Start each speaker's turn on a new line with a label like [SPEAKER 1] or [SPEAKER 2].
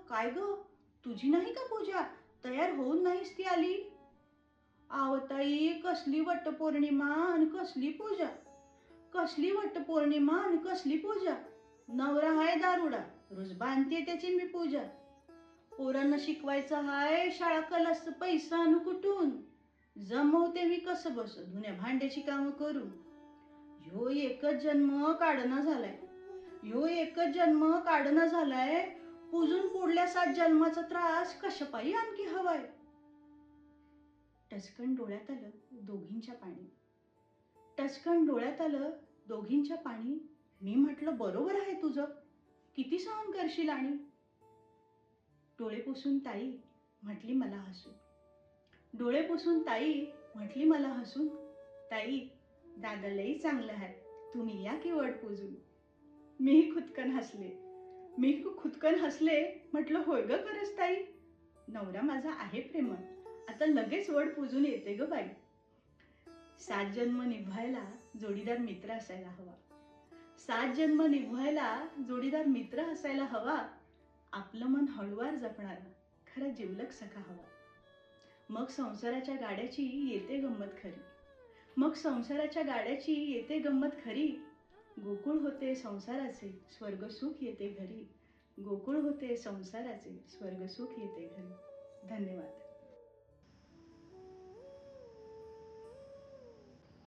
[SPEAKER 1] काय ग, तुझी नाही का पूजा? तयार होऊन नाहीस ती आली? आहो ताई, कसली वटपौर्णिमा आणि कसली पूजा? कसली वटपौर्णिमा आणि कसली पूजा? नवरा हाय दारुडा, रोज बांधते त्याची मी पूजा. पोरांना शिकवायचं हाय, शाळा कलास पैसा आणू कुठून? जमवते मी कसं बस धुण्या भांड्याची कामं करू. ह्यो एकच जन्म काढणं झालाय, ह्यो एकच जन्म काढणं झालाय. पुजून पुढल्या 7 जन्माचा त्रास कशापायी आणखी हवाय? टचकन डोळ्यात आलं दोघींच्या पाणी, टचकन डोळ्यात आलं दोघींच्या पाणी. मी म्हटलं बरोबर आहे तुझं, किती सहन करशील आणि. डोळे पुसून ताई म्हटली मला हसून, डोळे पुसून ताई म्हटली मला हसून, ताई दादा लई चांगलं आहे, तुम्ही या की वड पूजून. मीही खुदकन हसले, मी खुदकन हसले. म्हटलं होय ग खरंच ताई, नवरा माझा आहे प्रेमळ, आता लगेच वड पूजून येते ग बाई. 7 जन्म निभवायला जोडीदार मित्र असायला हवा, 7 जन्म निभवायला जोडीदार मित्र असायला हवा. आपलं मन हळूवार जपणारा खरा जिवलग सखा हवा. मग संसाराच्या गाड्याची येते गंमत खरी, मग संसाराच्या गाड्याची येते गंमत खरी. गोकुळ होते संसाराचे, स्वर्ग सुख येते घरी. गोकुळ होते संसाराचे, स्वर्ग सुख येते घरी. धन्यवाद.